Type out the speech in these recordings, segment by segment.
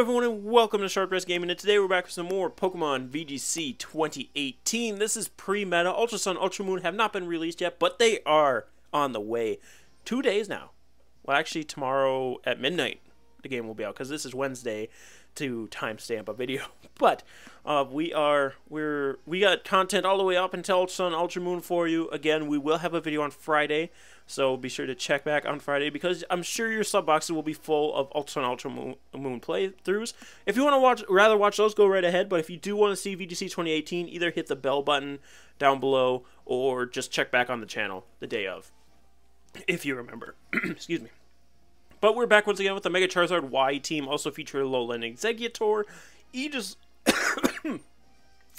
everyone, and welcome to Sharp Dress Gaming, and today we're back with some more Pokemon VGC 2018. This is pre-meta. Ultra Sun, Ultra Moon have not been released yet, but they are on the way. 2 days now. Well, actually, tomorrow at midnight, the game will be out, because this is Wednesday to timestamp a video. But we got content all the way up until Ultra Sun, Ultra Moon for you. Again, we will have a video on Friday, so be sure to check back on Friday, because I'm sure your sub boxes will be full of Ultra Sun, Ultra Moon playthroughs. If you want to rather watch those, go right ahead. But if you do want to see VGC 2018, either hit the bell button down below or just check back on the channel the day of, if you remember. Excuse me. But we're back once again with the Mega Charizard Y team, also featuring Alolan Exeggutor, Aegis. I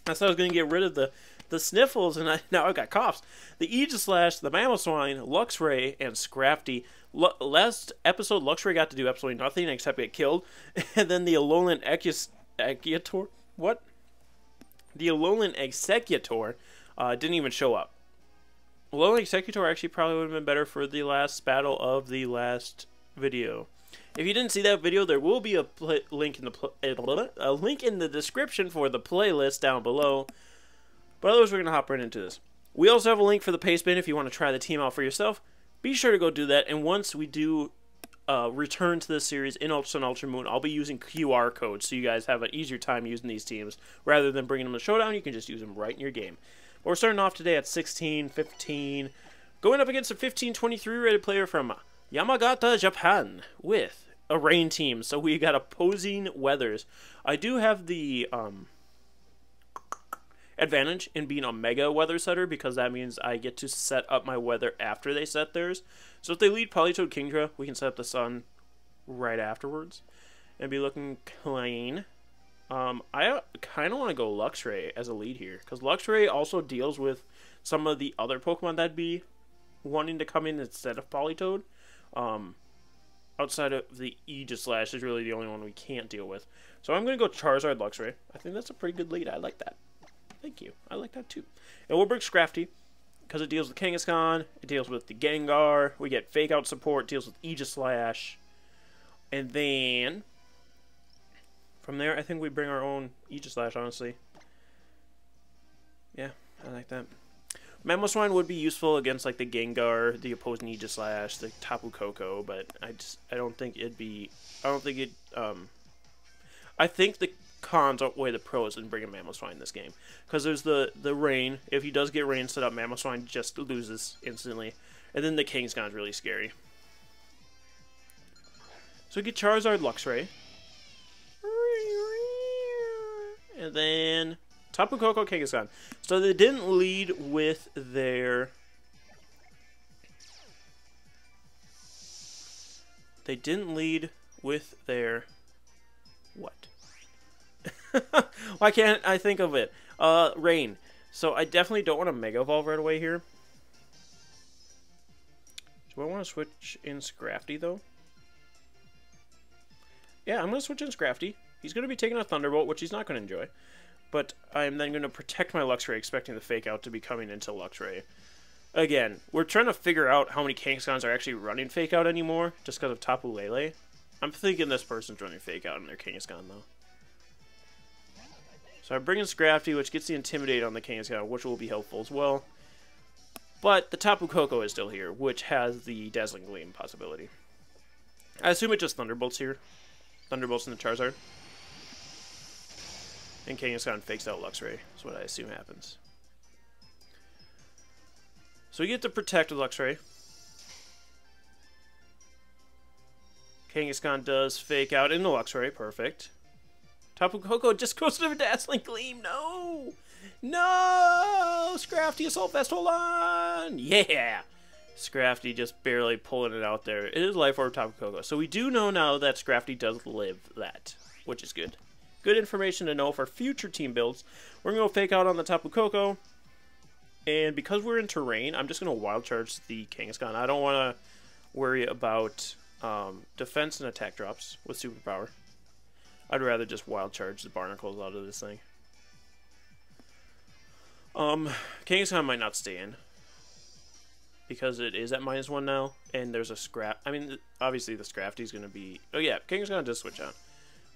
thought I was going to get rid of the sniffles, and now I've got coughs. The Aegislash, the Mamoswine, Luxray, and Scrafty. Last episode, Luxray got to do absolutely nothing except get killed. And then the Alolan Exeggutor, what? The Alolan Exeggutor didn't even show up. Alolan Exeggutor actually probably would have been better for the last battle of the last video. If you didn't see that video, there will be a link in the description for the playlist down below. But otherwise, we're going to hop right into this. We also have a link for the paste bin if you want to try the team out for yourself. Be sure to go do that. And once we do return to this series in Ultra Sun, Ultra Moon, I'll be using QR codes so you guys have an easier time using these teams. Rather than bringing them to Showdown, you can just use them right in your game. But we're starting off today at 16-15. Going up against a 15-23 rated player from Yamagata, Japan, with a rain team. So we got opposing weathers. I do have the advantage in being a mega weather setter, because that means I get to set up my weather after they set theirs. So if they lead Politoed Kingdra, we can set up the sun right afterwards and be looking clean. I kind of want to go Luxray as a lead here, because Luxray also deals with some of the other Pokemon that'd be wanting to come in instead of Politoed. Outside of the Aegislash is really the only one we can't deal with. So I'm going to go Charizard Luxray. I think that's a pretty good lead. I like that. Thank you. I like that too. And we'll bring Scrafty, because it deals with Kangaskhan, it deals with the Gengar, we get Fake Out support, deals with Aegislash. And then from there, I think we bring our own Aegislash, honestly. Yeah, I like that. Mamoswine would be useful against like the Gengar, the opposing Aegislash, the Tapu Koko, but I don't think it'd be. I think the cons outweigh the pros in bringing Mamoswine in this game, because there's the rain. If he does get rain set up, Mamoswine just loses instantly, and then the Kangaskhan's really scary. So we get Charizard Luxray, and then Tapu Koko, Kangaskhan. So they didn't lead with their... What? Why can't I think of it? Rain. So I definitely don't want to Mega Evolve right away here. Do I want to switch in Scrafty, though? Yeah, I'm going to switch in Scrafty. He's going to be taking a Thunderbolt, which he's not going to enjoy. But I'm then going to protect my Luxray, expecting the Fake Out to be coming into Luxray. Again, we're trying to figure out how many Kangaskhan's are actually running Fake Out anymore, just because of Tapu Lele. I'm thinking this person's running Fake Out in their Kangaskhan, though. So I bring in Scrafty, which gets the Intimidate on the Kangaskhan, which will be helpful as well. But the Tapu Koko is still here, which has the Dazzling Gleam possibility. I assume it just Thunderbolts here. Thunderbolts in the Charizard. And Kangaskhan fakes out Luxray, is what I assume happens. So we get to protect Luxray. Kangaskhan does fake out into Luxray, perfect. Tapu Koko just goes to the Dazzling Gleam, no! No! Scrafty Assault Vest, hold on! Yeah! Scrafty just barely pulling it out there. It is Life Orb Tapu Koko. So we do know now that Scrafty does live that, which is good. Good information to know for future team builds. We're going to go Fake Out on the Tapu Koko. And because we're in terrain, I'm just going to Wild Charge the Kangaskhan. I don't want to worry about defense and attack drops with Superpower. I'd rather just Wild Charge the Barnacles out of this thing. Kangaskhan might not stay in, because it is at -1 now, and there's a Scrap. I mean, obviously the Scrafty's going to be... Oh yeah, Kangaskhan does switch out.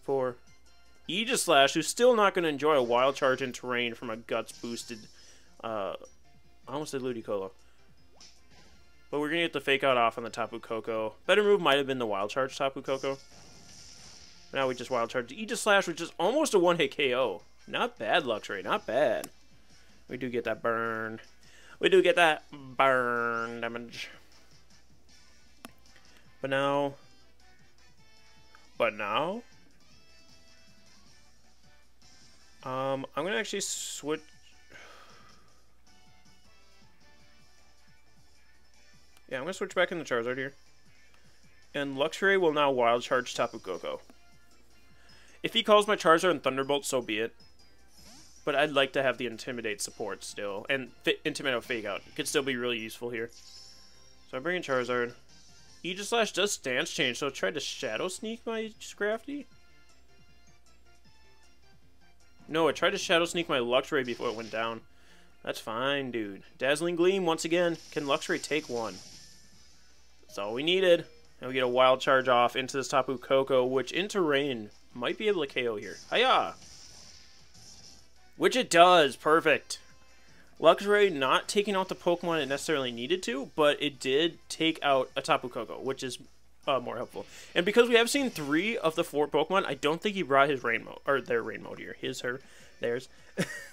for Aegis Slash, who's still not going to enjoy a Wild Charge in terrain from a Guts boosted, I almost said Ludicolo. But we're going to get the Fake Out off on the Tapu Koko. Better move might have been the Wild Charge Tapu Koko. Now we just Wild Charge the Aegis Slash, which is almost a one-hit KO. Not bad, Luxray, not bad. We do get that burn. We do get that burn damage. But now... I'm going to actually switch... Yeah, I'm going to switch back into Charizard here. And Luxray will now Wild Charge Tapu Koko. If he calls my Charizard and Thunderbolt, so be it. But I'd like to have the Intimidate support still. And Intimidate Fake Out. It could still be really useful here. So I bring in Charizard. Aegis Slash does stance change, so I tried to Shadow Sneak my Scrafty. No, I tried to Shadow Sneak my Luxray before it went down. That's fine, dude. Dazzling Gleam, once again. Can Luxray take one? That's all we needed. And we get a Wild Charge off into this Tapu Koko, which in terrain might be able to KO here. Hiya! Which it does. Perfect. Luxray not taking out the Pokemon it necessarily needed to, but it did take out a Tapu Koko, which is more helpful. And because we have seen 3 of the 4 Pokemon, I don't think he brought his rain mode, or their rain mode here. His, her, theirs.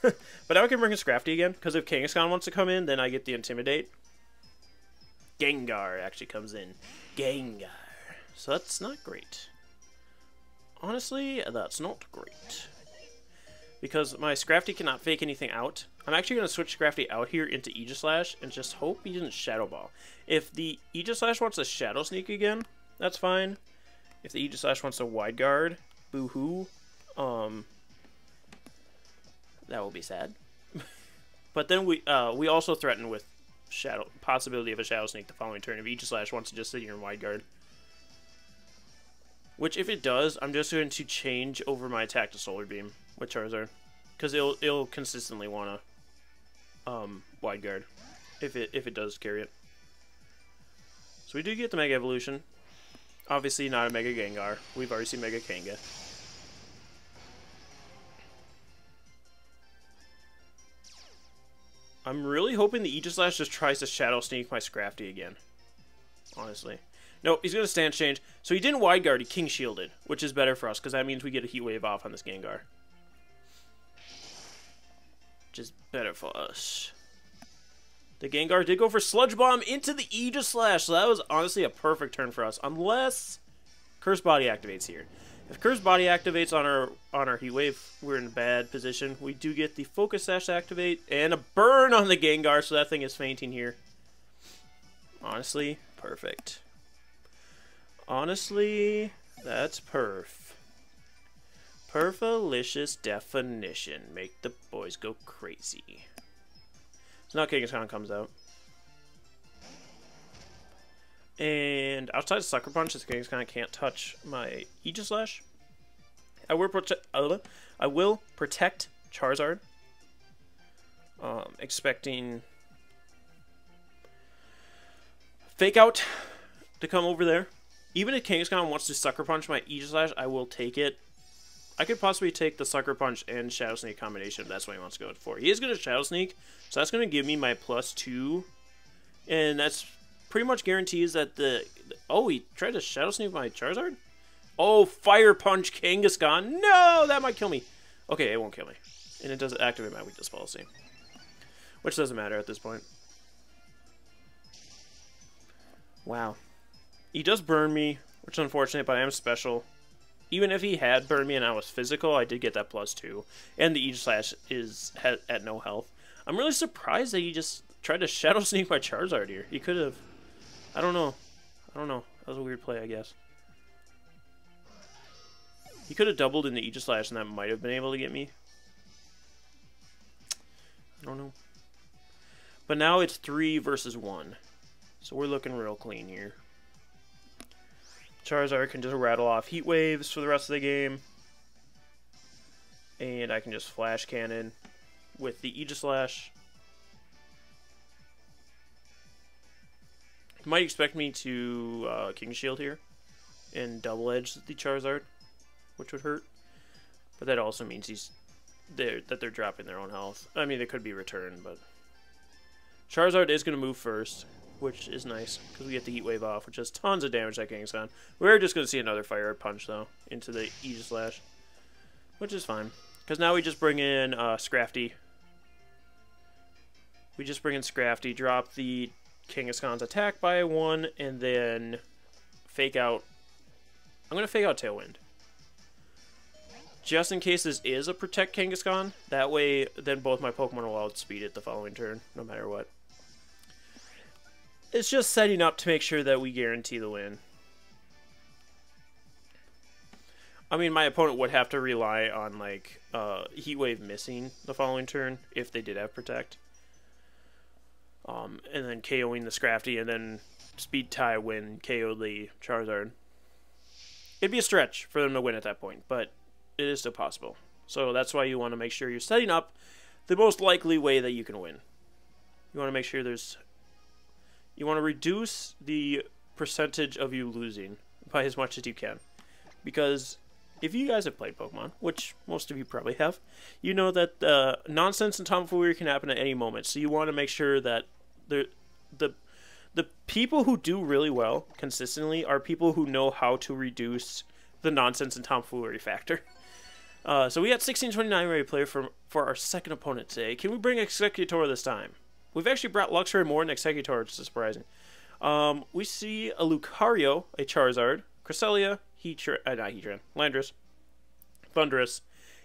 But now I can bring in Scrafty again, because if Kangaskhan wants to come in, then I get the Intimidate. Gengar actually comes in. Gengar. So that's not great. Honestly, that's not great. Because my Scrafty cannot fake anything out. I'm actually going to switch Scrafty out here into Aegis Slash and just hope he didn't Shadow Ball. If the Aegis Slash wants to Shadow Sneak again, that's fine. If the Aegis Slash wants to Wide Guard, boo-hoo, that will be sad. But then we also threaten with possibility of a Shadow Sneak the following turn if Aegis Slash wants to just sit here and Wide Guard. Which, if it does, I'm just going to change over my attack to Solar Beam with Charizard. Because it'll consistently want to Wide Guard if it does carry it. So we do get the Mega Evolution. Obviously not a Mega Gengar. We've already seen Mega Kanga. I'm really hoping the Aegis Slash just tries to Shadow Sneak my Scrafty again. Honestly. Nope, he's going to stance change. So he didn't Wide Guard, he King Shielded, which is better for us, because that means we get a Heat Wave off on this Gengar. Which is better for us. The Gengar did go for Sludge Bomb into the Aegis Slash, so that was honestly a perfect turn for us, unless Curse Body activates here. If Curse Body activates on our Heat Wave, we're in a bad position. We do get the Focus Sash to activate, and a burn on the Gengar, so that thing is fainting here. Honestly, perfect. Honestly, that's perf. Perfalicious definition. Make the boys go crazy. So now Kangaskhan comes out. And outside of Sucker Punch, this Kangaskhan can't touch my Aegis Slash. I will protect Charizard. Expecting Fake Out to come over there. Even if Kangaskhan wants to Sucker Punch my Aegis Slash, I will take it. I could possibly take the Sucker Punch and Shadow Sneak combination if that's what he wants to go for. He is going to Shadow Sneak, so that's going to give me my +2. And that's pretty much guarantees that the... Oh, he tried to Shadow Sneak my Charizard? Oh, Fire Punch Kangaskhan. No, that might kill me. Okay, it won't kill me. And it doesn't activate my weakness policy. Which doesn't matter at this point. Wow. He does burn me, which is unfortunate, but I am special. Even if he had burned me and I was physical, I did get that +2. And the Aegis Slash is at no health. I'm really surprised that he just tried to Shadow Sneak my Charizard here. He could have... I don't know. That was a weird play, I guess. He could have doubled in the Aegis Slash and that might have been able to get me. I don't know. But now it's 3 versus 1. So we're looking real clean here. Charizard can just rattle off Heat Waves for the rest of the game. And I can just Flash Cannon with the Aegis Slash. You might expect me to King Shield here and double edge the Charizard. which would hurt. But that also means they're dropping their own health. I mean, it could be returned, but Charizard is going to move first, which is nice because we get the Heat Wave off, which does tons of damage that Kangaskhan. We're just going to see another Fire Punch though into the Aegislash, which is fine because now we just bring in Scrafty. We just bring in Scrafty, drop the Kangaskhan's attack by 1, and then fake out. I'm going to fake out Tailwind. Just in case this is a Protect Kangaskhan. That way, then both my Pokemon will outspeed it the following turn, no matter what. It's just setting up to make sure that we guarantee the win. I mean, my opponent would have to rely on, like, Heat Wave missing the following turn if they did have Protect. And then KOing the Scrafty, and then Speed Tie win, KO the Charizard. It'd be a stretch for them to win at that point, but it is still possible. So that's why you want to make sure you're setting up the most likely way that you can win. You want to make sure you want to reduce the percentage of you losing by as much as you can. Because if you guys have played Pokemon, which most of you probably have, you know that nonsense and tomfoolery can happen at any moment. So you want to make sure that the people who do really well consistently are people who know how to reduce the nonsense and tomfoolery factor. So we got 1629 ready to play for our second opponent today. Can we bring Executor this time? We've actually brought Luxray more than Executor, which is surprising. We see a Lucario, a Charizard, Cresselia, Landorus, Thundurus,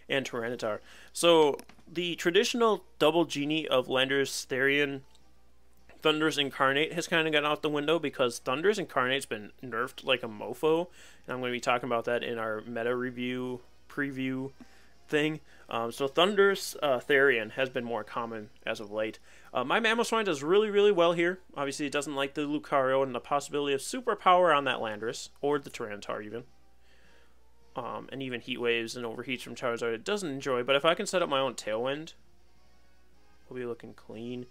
and Tyranitar. So the traditional double genie of Landorus, Therian, Thundurus Incarnate has kind of gone out the window because Thundurus Incarnate's been nerfed like a mofo, and I'm going to be talking about that in our meta review preview thing. So Thundurus Therian has been more common as of late. My Mamoswine does really, really well here. Obviously, it doesn't like the Lucario and the possibility of superpower on that Landorus, or the Tyranitar even. And even Heat Waves and Overheats from Charizard it doesn't enjoy, but if I can set up my own Tailwind, we'll be looking clean.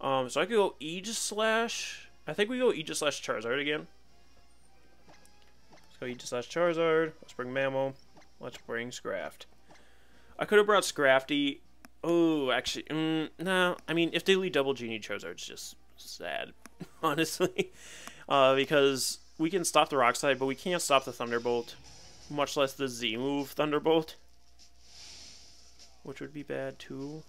So I could go Aegislash. I think we go Aegislash Charizard again. Let's go Aegislash Charizard. Let's bring Mamo. Let's bring Scraft. I could have brought Scrafty. Oh, actually, no. I mean, if they lead double Genie Charizard's just sad, honestly. Because we can stop the Rock Slide, but we can't stop the Thunderbolt. Much less the Z-move Thunderbolt. Which would be bad, too.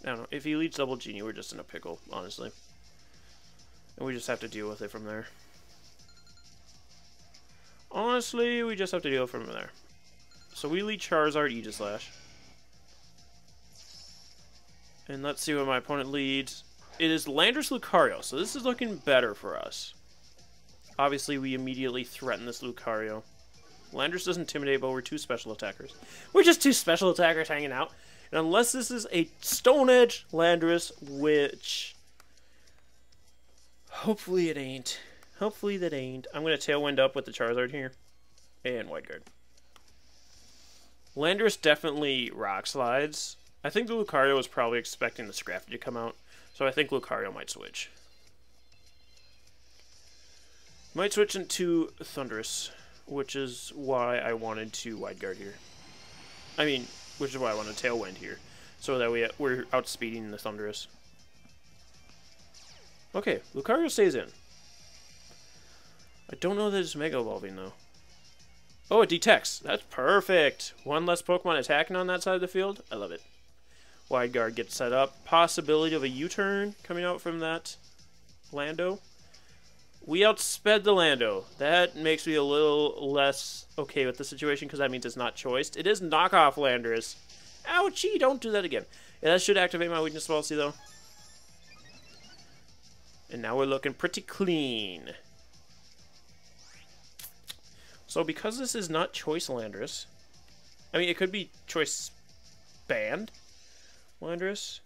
I don't know. If he leads double Genie, we're just in a pickle, honestly. And we just have to deal with it from there. Honestly, we just have to deal from there. So we lead Charizard Aegislash. And let's see what my opponent leads. It is Landorus Lucario, so this is looking better for us. Obviously, we immediately threaten this Lucario. Landorus does Intimidate, but we're two special attackers. We're just two special attackers hanging out. And unless this is a Stone Edge Landorus, which hopefully it ain't. Hopefully that ain't. I'm going to Tailwind up with the Charizard here. And Wide Guard. Landorus definitely Rock Slides. I think the Lucario was probably expecting the Scrafty to come out. So I think Lucario might switch. Might switch into Thundurus, which is why I wanted to Wide Guard here. I mean, which is why I want to Tailwind here. So that we're outspeeding the Thundurus. Okay, Lucario stays in. I don't know that it's Mega Evolving, though. Oh, it detects. That's perfect. One less Pokemon attacking on that side of the field. I love it. Wide Guard gets set up. Possibility of a U-turn coming out from that Lando. We outsped the Lando. That makes me a little less okay with the situation because that means it's not choiced. It is knockoff Landorus. Ouchie, don't do that again. Yeah, that should activate my weakness policy, though. And now we're looking pretty clean. So because this is not choice Landorus, I mean, it could be choice banned Landorus.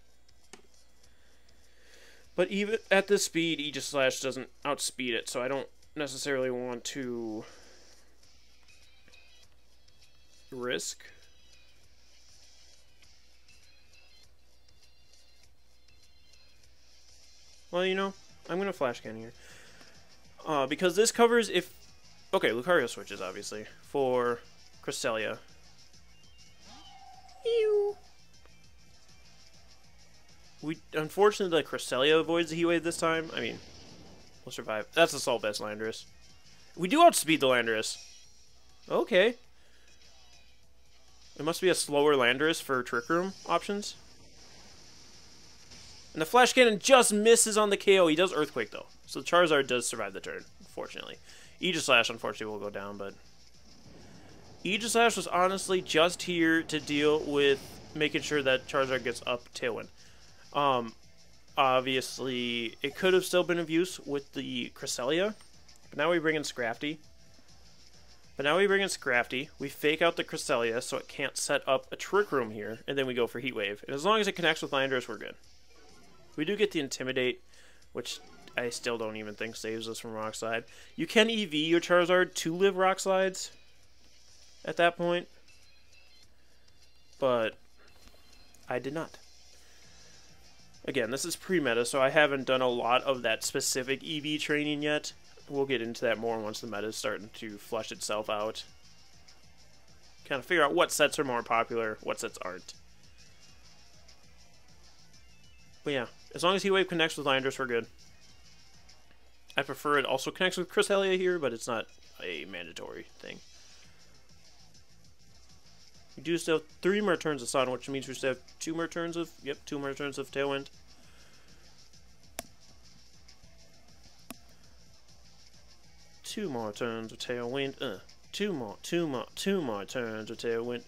But even at this speed, Aegislash doesn't outspeed it, so I don't necessarily want to risk. Well, you know, I'm going to Flash Cannon here. Because this covers if... Okay, Lucario switches, obviously, for Cresselia. Ew. Unfortunately, the Cresselia avoids the Heat Wave this time. I mean, we'll survive. That's Assault Vest Landorus. We do outspeed the Landorus. Okay. It must be a slower Landorus for Trick Room options. And the Flash Cannon just misses on the KO. He does Earthquake, though. So the Charizard does survive the turn, unfortunately. Aegislash, unfortunately, will go down, but... Aegislash was honestly just here to deal with making sure that Charizard gets up Tailwind. Obviously, it could have still been of use with the Cresselia, but now we bring in Scrafty. We fake out the Cresselia so it can't set up a Trick Room here, and then we go for Heat Wave. And as long as it connects with Landorus, we're good. We do get the Intimidate, which I still don't even think saves us from Rock Slide. You can EV your Charizard to live Rock Slides at that point, but I did not. Again, this is pre-meta, so I haven't done a lot of that specific EV training yet. We'll get into that more once the meta is starting to flush itself out. Kind of figure out what sets are more popular, what sets aren't. But yeah, as long as Heat Wave connects with Landorus, we're good. I prefer it also connects with Cresselia here, but it's not a mandatory thing. We do still have 3 more turns of Sun, which means we still have 2 more turns of... Yep, 2 more turns of Tailwind. Two more turns of Tailwind. Two more turns of Tailwind.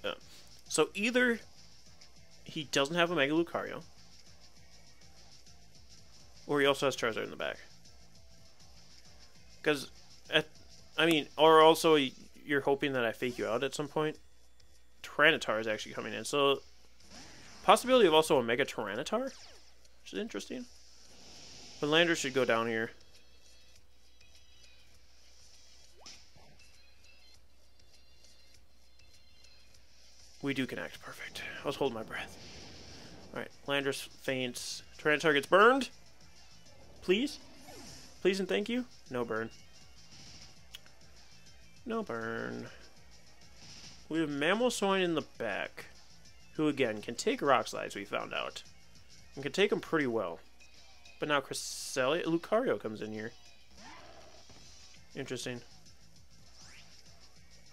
So either he doesn't have a Mega Lucario, or he also has Charizard in the back. Because, I mean, or also you're hoping that I fake you out at some point. Tyranitar is actually coming in, so possibility of also a Mega Tyranitar, which is interesting. But Landorus should go down here. We do connect. Perfect. I was holding my breath. Alright, Landorus faints. Tyranitar gets burned. Please? Please and thank you? No burn. No burn. We have Mamoswine in the back, who again can take Rock Slides, we found out. And can take them pretty well. But now Lucario comes in here. Interesting.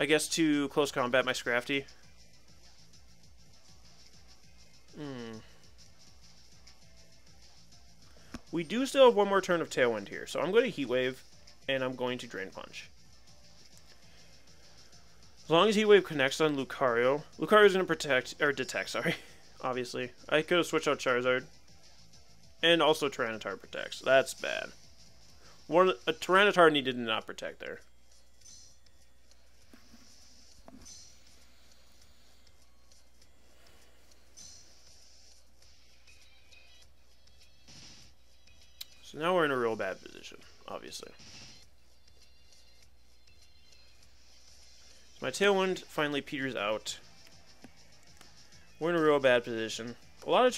I guess to close combat my Scrafty. We do still have 1 more turn of Tailwind here, so I'm going to Heat Wave, and I'm going to Drain Punch. As long as Heat Wave connects on Lucario, Lucario's going to detect, sorry, obviously. I could have switched out Charizard, and also Tyranitar protects. That's bad. A Tyranitar needed to not protect there. So now we're in a real bad position, obviously. So my Tailwind finally peters out. We're in a real bad position. A lot of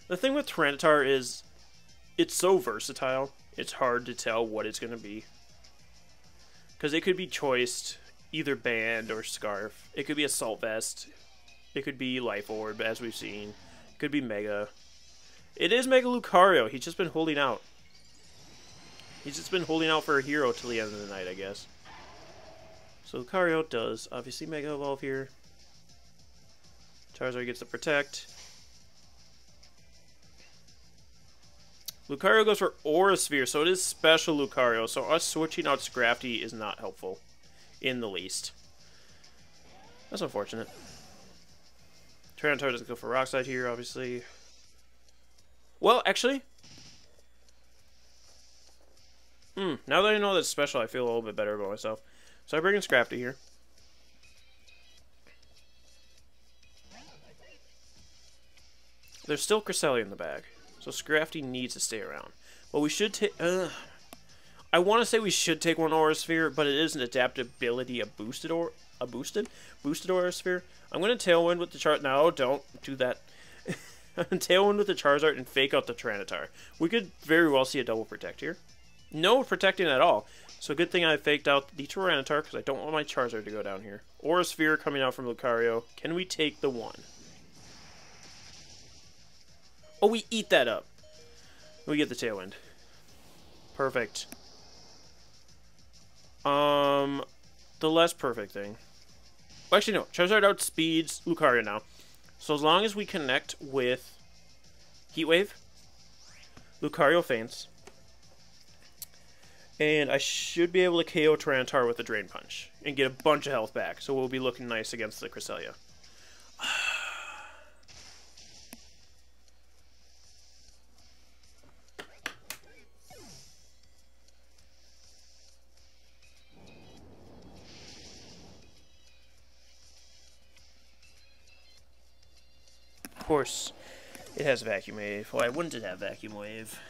the thing with Tyranitar is it's so versatile, it's hard to tell what it's going to be. Because it could be choiced, either Band or Scarf. It could be Assault Vest. It could be Life Orb, as we've seen. It could be Mega. It is Mega Lucario. He's just been holding out. He's just been holding out for a hero till the end of the night, I guess. So Lucario does obviously Mega Evolve here. Charizard gets to Protect. Lucario goes for Aura Sphere, so it is special Lucario. So us switching out Scrafty is not helpful in the least. That's unfortunate. Tyranitar doesn't go for Rock Slide here, obviously. Well, actually, now that I know that's special, I feel a little bit better about myself. So I bring in Scrafty here. There's still Cresselia in the bag, so Scrafty needs to stay around. But we should take... I want to say we should take 1 Aura Sphere, but it is an adaptability, a boosted Aura Sphere. I'm going to Tailwind with the chart. No, don't do that. Tailwind with the Charizard and fake out the Tyranitar. We could very well see a double protect here. No protecting at all. So good thing I faked out the Tyranitar because I don't want my Charizard to go down here. Aura Sphere coming out from Lucario. Can we take the 1? Oh, we eat that up. We get the Tailwind. Perfect. The less perfect thing. Well, actually, no. Charizard outspeeds Lucario now. So as long as we connect with Heat Wave, Lucario faints. And I should be able to KO Tyranitar with a Drain Punch and get a bunch of health back. So we'll be looking nice against the Cresselia. Of course, it has Vacuum Wave. Why wouldn't it have Vacuum Wave?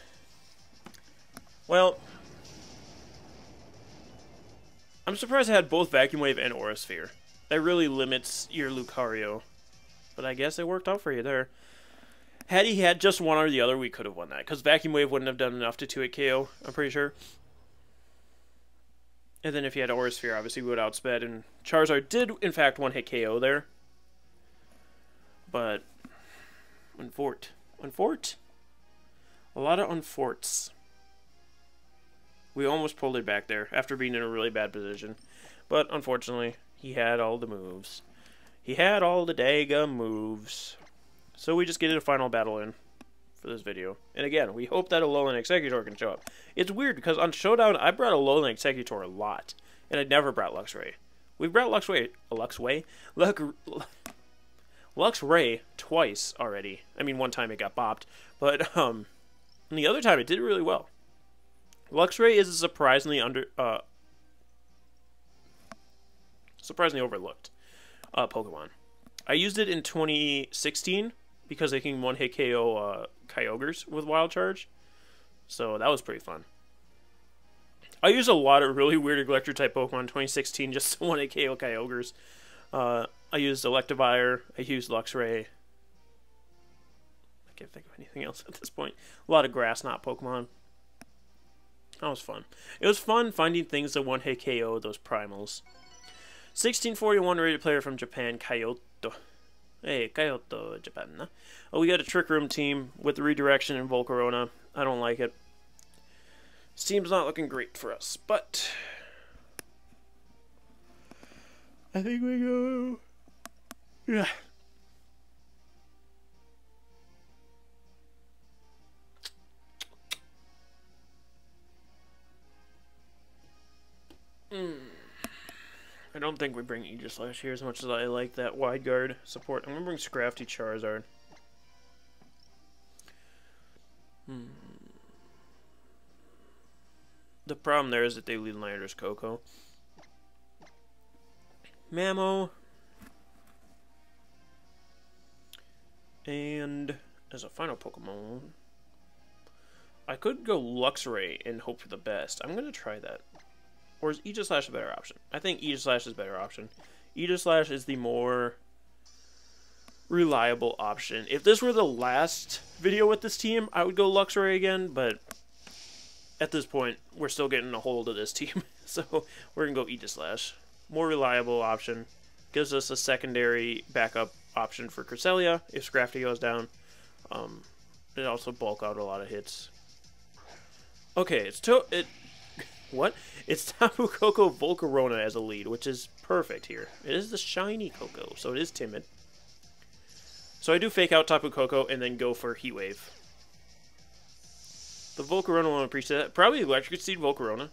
Well, I'm surprised it had both Vacuum Wave and Aura Sphere. That really limits your Lucario. But I guess it worked out for you there. Had he had just one or the other, we could have won that. Because Vacuum Wave wouldn't have done enough to 2-hit KO, I'm pretty sure. And then if he had Aura Sphere, obviously we would have outsped. And Charizard did, in fact, 1-hit KO there. But Unfort. Unfort? A lot of Unforts. We almost pulled it back there after being in a really bad position. But unfortunately, he had all the moves. He had all the daggum moves. So we just get a final battle in for this video. And again, we hope that Alolan Executor can show up. It's weird because on Showdown, I brought Alolan Executor a lot. And I never brought Luxray. We've brought Luxray twice already. I mean, one time it got bopped. But the other time it did really well. Luxray is a surprisingly surprisingly overlooked Pokemon. I used it in 2016 because I can 1-hit KO Kyogres with Wild Charge. So that was pretty fun. I used a lot of really weird Electric-type Pokemon in 2016 just to 1-hit KO Kyogres. I used Electivire. I used Luxray. I can't think of anything else at this point. A lot of Grass-knot Pokemon. That was fun. It was fun finding things that 1-hit KO those primals. 1641 rated player from Japan, Kyoto. Hey, Kyoto, Japan. Oh, we got a Trick Room team with the redirection and Volcarona. I don't like it. This team's not looking great for us, but I think we go. Yeah. I don't think we bring Aegislash here as much as I like that wide guard support. I'm going to bring Scrafty Charizard. The problem there is that they lead Landers Coco. Mamo. And as a final Pokemon, I could go Luxray and hope for the best. I'm going to try that. Or is Aegislash a better option? I think Aegislash is a better option. Aegislash is the more reliable option. If this were the last video with this team, I would go Luxray again, but at this point, we're still getting a hold of this team. So we're going to go Aegislash. More reliable option. Gives us a secondary backup option for Cresselia if Scrafty goes down. It also bulk out a lot of hits. Okay, what? It's Tapu Koko Volcarona as a lead, which is perfect here. It is the shiny Koko, so it is timid. So I do fake out Tapu Koko and then go for Heat Wave. The Volcarona won't appreciate that. Probably Electric Seed Volcarona.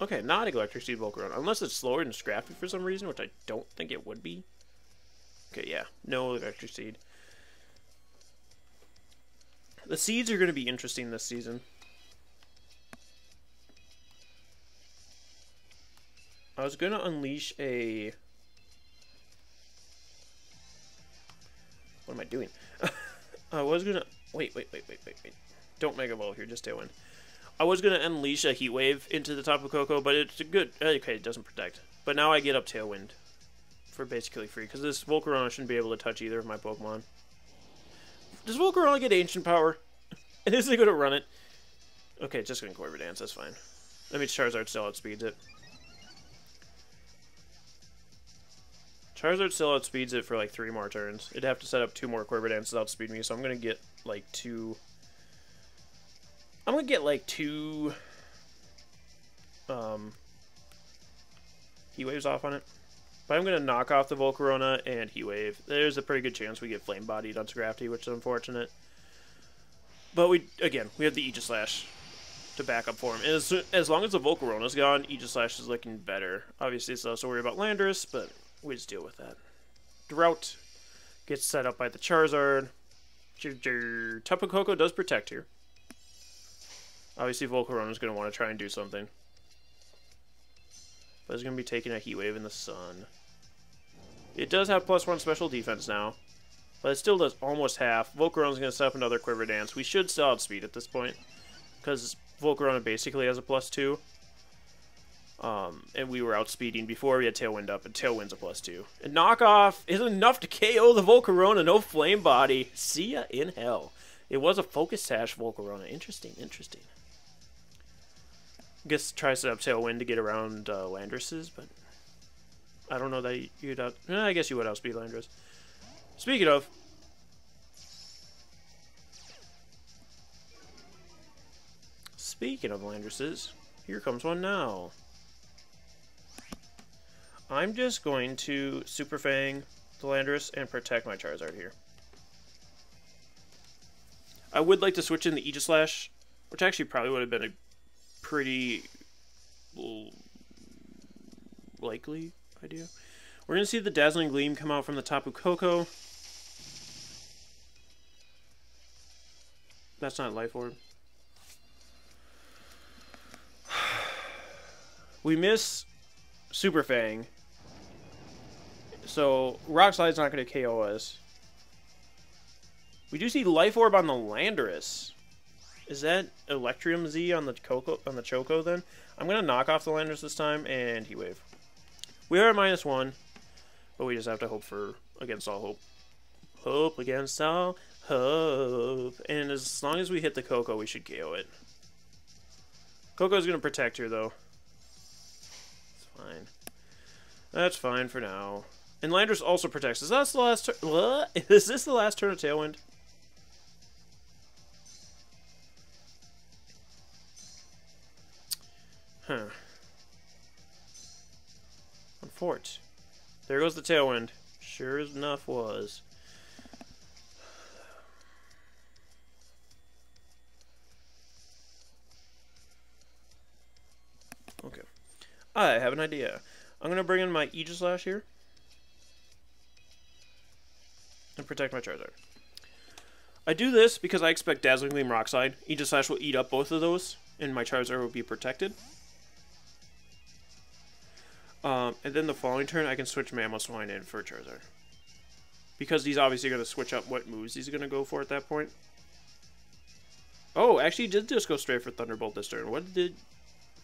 Okay, not Electric Seed Volcarona. Unless it's slower than Scrafty for some reason, which I don't think it would be. Okay, yeah. No Electric Seed. The seeds are going to be interesting this season. I was going to unleash a... What am I doing? I was going to... Wait. Don't Mega Ball here, just Tailwind. I was going to unleash a Heat Wave into the Tapu Koko, but it's a good... Okay, it doesn't protect. But now I get up Tailwind for basically free, because this Volcarona shouldn't be able to touch either of my Pokemon. Does Volcarona get Ancient Power? And is it going to run it? Okay, just gonna Quiver Dance, that's fine. That means Charizard still outspeeds it. Charizard still outspeeds it for like 3 more turns. It'd have to set up 2 more Quiver Dances to outspeed me, so I'm gonna get like 2... I'm gonna get like 2... Heat Waves off on it. But I'm gonna knock off the Volcarona and Heat Wave. There's a pretty good chance we get Flame Bodied on Scrafty, which is unfortunate. But we have the Aegislash to back up for him. And as long as the Volcarona's gone, Aegislash is looking better. Obviously, it's also worry about Landorus, but we just deal with that. Drought gets set up by the Charizard. Tapu Koko does protect here. Obviously, Volcarona's going to want to try and do something. But it's going to be taking a Heat Wave in the sun. It does have +1 special defense now. But it still does almost half. Volcarona's going to set up another Quiver Dance. We should still outspeed at this point. Because Volcarona basically has a +2. And we were outspeeding before we had Tailwind up, and Tailwind's a +2. And Knockoff is enough to KO the Volcarona, no Flame Body. See ya in hell. It was a Focus Sash Volcarona. Interesting, interesting. I guess try to set up Tailwind to get around Landorus's, but I don't know that you'd out... I guess you would outspeed Landorus. Speaking of... Landorus's, here comes one now. I'm just going to Super Fang the Landorus and protect my Charizard here. I would like to switch in the Aegislash, which actually probably would have been a pretty likely idea. We're going to see the Dazzling Gleam come out from the Tapu Koko. That's not Life Orb. We miss Super Fang. So, Rock Slide's not going to KO us. We do see Life Orb on the Landorus. Is that Electrium Z on the Choco then? I'm going to knock off the Landorus this time and Heat Wave. We are at -1, but we just have to hope for against all hope. Hope against all hope. And as long as we hit the Coco, we should KO it. Coco's going to protect here, though. It's fine. That's fine for now. And Landorus also protects. Is that the last turn? What? Is this the last turn of Tailwind? Huh. Unfortunate. There goes the Tailwind. Sure enough was. Okay. I have an idea. I'm going to bring in my Aegislash here. And protect my Charizard. I do this because I expect Dazzling Gleam Rockslide. Aegislash will eat up both of those, and my Charizard will be protected. And then the following turn, I can switch Mamoswine in for Charizard. Because he's obviously going to switch up what moves he's going to go for at that point. Oh, actually, he did just go straight for Thunderbolt this turn. What did...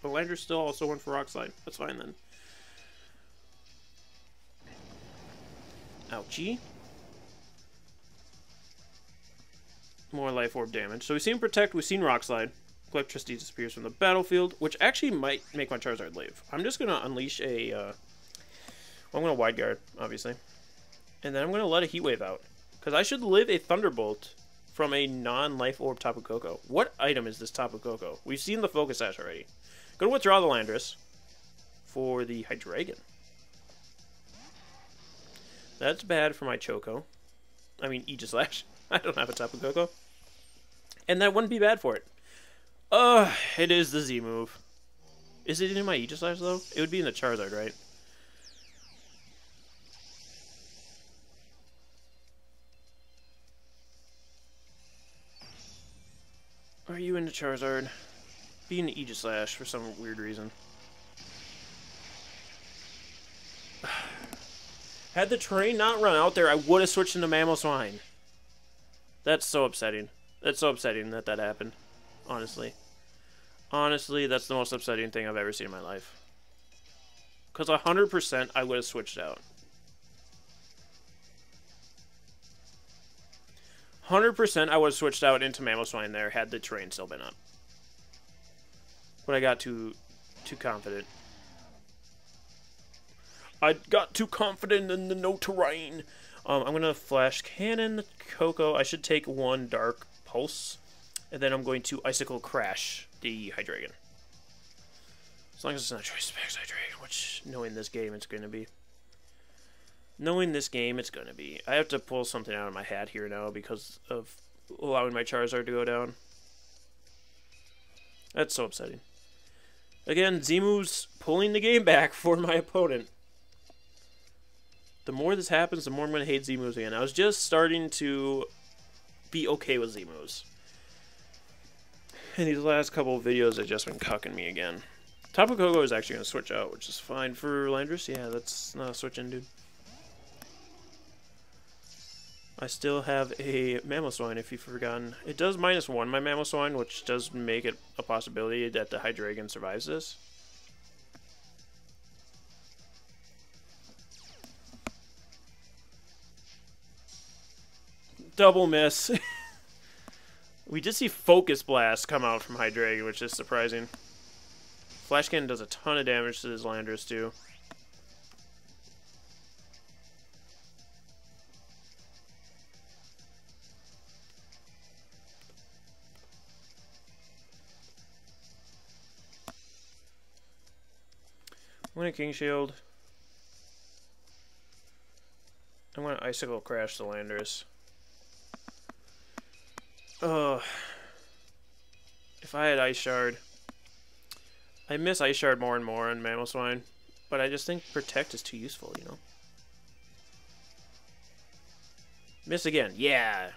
But Landorus still also went for Rockslide. That's fine, then. Ouchie. More Life Orb damage. So we've seen Protect, we've seen Rockslide. Electricity disappears from the battlefield, which actually might make my Charizard live. I'm just going to unleash a... well, I'm going to Wide Guard, obviously. And then I'm going to let a Heat Wave out. Because I should live a Thunderbolt from a non-Life Orb Tapu Koko. What item is this Tapu Koko? We've seen the Focus Sash already. Going to withdraw the Landorus for the Hydreigon. That's bad for my Choco. I mean, Aegislash. I don't have a Tapu Koko. And that wouldn't be bad for it. It is the Z move. Is it in my Aegislash, though? It would be in the Charizard, right? Are you into Charizard? Be in the Aegislash for some weird reason. Had the train not run out there, I would have switched into Mamoswine. That's so upsetting. That's so upsetting that that happened. Honestly. Honestly, that's the most upsetting thing I've ever seen in my life. Because 100% I would have switched out. 100% I would have switched out into Mamoswine there had the train still been up. But I got too confident. I got too confident in the no terrain. I'm going to Flash Cannon the Coco. I should take one Dark Pulse. And then I'm going to Icicle Crash the Hydreigon. As long as it's not Choice Specs Hydreigon, which, knowing this game, it's going to be. Knowing this game, it's going to be. I have to pull something out of my hat here now because of allowing my Charizard to go down. That's so upsetting. Again, Zemu's pulling the game back for my opponent. The more this happens, the more I'm going to hate Zemus again. I was just starting to be okay with Zemus. And these last couple of videos have just been cucking me again. Tapu Koko is actually going to switch out, which is fine for Landorus. Yeah, that's not a switch in, dude. I still have a Mamoswine, if you've forgotten. It does -1 my Mamoswine, which does make it a possibility that the Hydreigon survives this. Double miss. We did see Focus Blast come out from Hydreigon, which is surprising. Flash Cannon does a ton of damage to this Landorus, too. I'm going to King Shield. I'm going to Icicle Crash the Landorus. If I had Ice Shard. I miss Ice Shard more and more on Mamoswine, but I just think Protect is too useful, you know? Miss again. Yeah!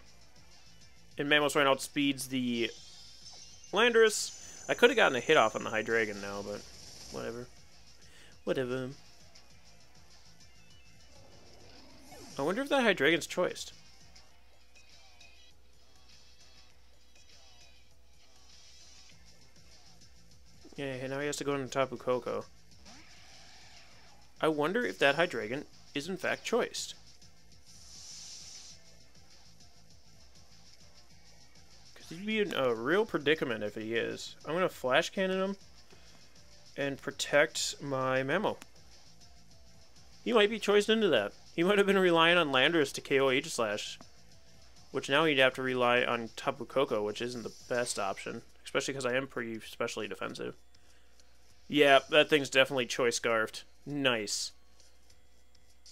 And Mamoswine outspeeds the Landorus. I could have gotten a hit off on the Hydreigon now, but whatever. Whatever. I wonder if that Hydreigon's choiced. Yeah, now he has to go into Tapu Koko. I wonder if that Hydreigon is in fact choiced. Because he'd be in a real predicament if he is. I'm going to Flash Cannon him and protect my Mamo. He might be choiced into that. He might have been relying on Landorus to KO Aegislash, which now he'd have to rely on Tapu Koko, which isn't the best option, especially because I am pretty specially defensive. Yeah, that thing's definitely choice scarfed. Nice.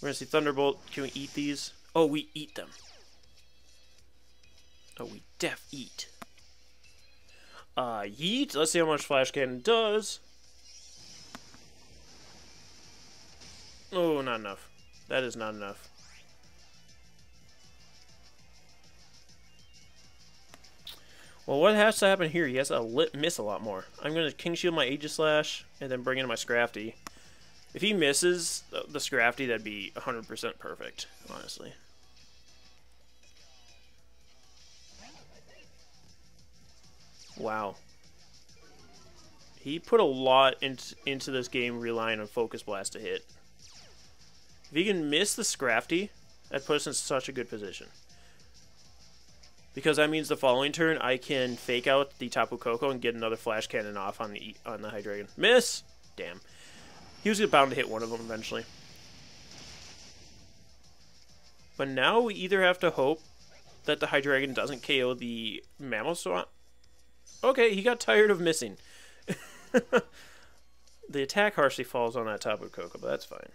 We're gonna see Thunderbolt. Can we eat these? Oh, we eat them. Oh, we eat. Yeet. Let's see how much Flash Cannon does. Oh, not enough. That is not enough. Well, what has to happen here? He has to miss a lot more. I'm going to King Shield my Aegislash and then bring in my Scrafty. If he misses the Scrafty, that'd be 100% perfect, honestly. Wow. He put a lot into this game relying on Focus Blast to hit. If he can miss the Scrafty, that puts us in such a good position. Because that means the following turn, I can fake out the Tapu Koko and get another Flash Cannon off on the Hydreigon. Miss! Damn. He was bound to hit one of them eventually. But now we either have to hope that the Hydreigon doesn't KO the Mamoswine. Okay, he got tired of missing. The attack harshly falls on that Tapu Koko, but that's fine.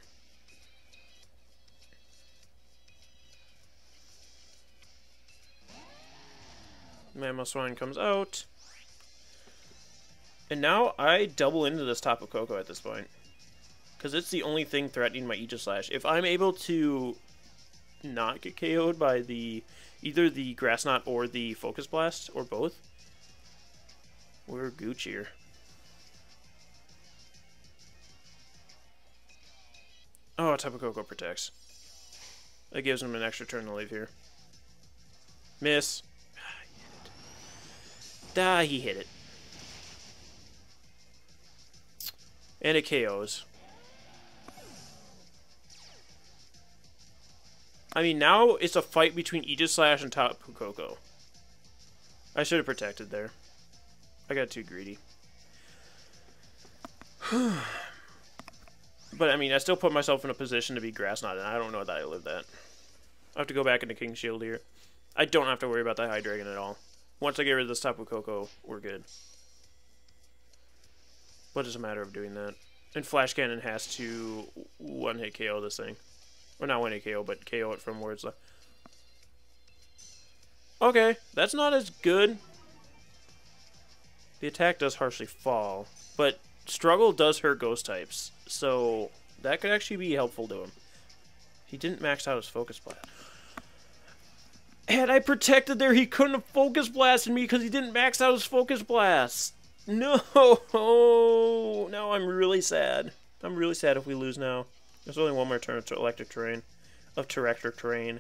Mamoswine comes out. And now I double into this Tapu Koko at this point. Because it's the only thing threatening my Aegislash. If I'm able to not get KO'd by either the Grass Knot or the Focus Blast, or both, we're Guccier. Oh, Tapu Koko protects. That gives him an extra turn to leave here. Miss. He hit it. And it KOs. I mean, now it's a fight between Aegislash and Tapu Koko. I should have protected there. I got too greedy. But, I mean, I still put myself in a position to be Grass Knot, and I don't know that I lived that. I have to go back into King Shield here. I don't have to worry about the High Dragon at all. Once I get rid of this Tapu Koko, we're good. But it's a matter of doing that. And Flash Cannon has to one-hit KO this thing. Or not one-hit KO, but KO it from where it's like... Okay, that's not as good. The attack does harshly fall, but Struggle does hurt ghost types, so that could actually be helpful to him. He didn't max out his Focus Blast. Had I protected there, he couldn't have Focus Blasted me because he didn't max out his Focus Blast. No! Now I'm really sad. I'm really sad if we lose now. There's only one more turn to Electric Terrain. Of Terrestrial Terrain.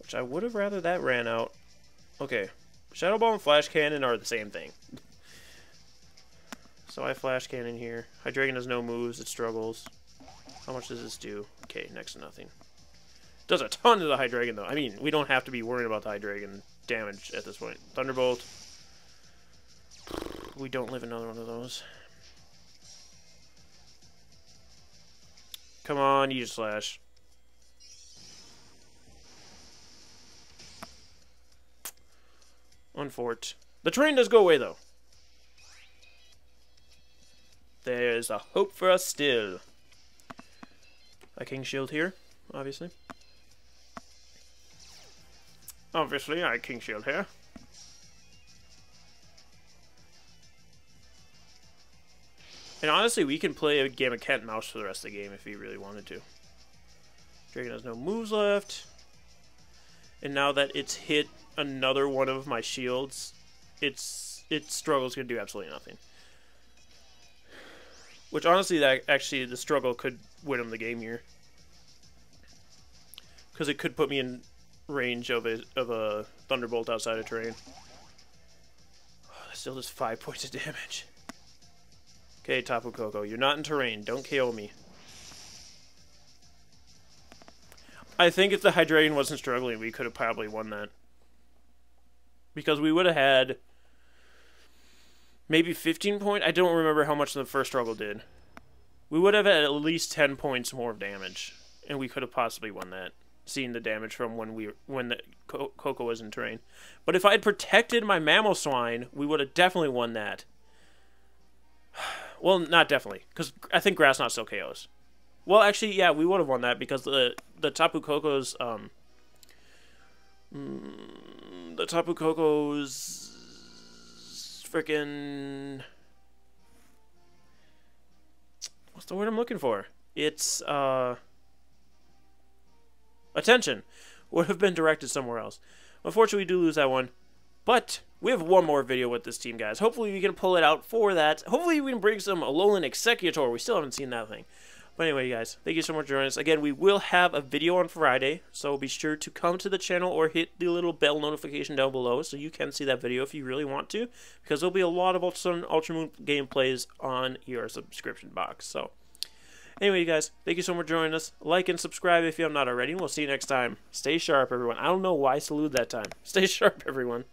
Which I would have rather that ran out. Okay. Shadow Ball and Flash Cannon are the same thing. So I Flash Cannon here. Hydreigon has no moves, it struggles. How much does this do? Okay, next to nothing. Does a ton to the Hydreigon though. I mean, we don't have to be worried about the Hydreigon damage at this point. Thunderbolt. We don't live another one of those. Come on, Aegis Slash. Unfort. The train does go away though. There's a hope for us still. A King Shield here, obviously. Obviously, I King Shield here. And honestly, we can play a game of cat and mouse for the rest of the game if we really wanted to. Dragon has no moves left. And now that it's hit another one of my shields, its struggle's going to do absolutely nothing. Which honestly, that actually the struggle could win him the game here. Because it could put me in range of a Thunderbolt outside of terrain. Oh, that still does 5 points of damage. Okay, Tapu Koko, you're not in terrain. Don't KO me. I think if the Hydreigon wasn't struggling, we could have probably won that. Because we would have had maybe 15 points. I don't remember how much the first struggle did. We would have had at least 10 points more of damage, and we could have possibly won that, seeing the damage from when the Koko was in terrain. But if I had protected my Mamoswine, we would have definitely won that. Well, not definitely, because I think Grass Knot still KOs. Well, actually, yeah, we would have won that because the Tapu Koko's freaking, what's the word I'm looking for? It's attention would have been directed somewhere else. Unfortunately, we do lose that one, but we have one more video with this team, guys. Hopefully, we can pull it out for that. Hopefully, we can bring some Alolan Executor. We still haven't seen that thing. But anyway, guys, thank you so much for joining us. Again, we will have a video on Friday, so be sure to come to the channel or hit the little bell notification down below so you can see that video if you really want to, because there'll be a lot of Ultra Sun, Ultra Moon gameplays on your subscription box. So anyway, you guys, thank you so much for joining us. Like and subscribe if you have not already, and we'll see you next time. Stay sharp, everyone. I don't know why I salute that time. Stay sharp, everyone.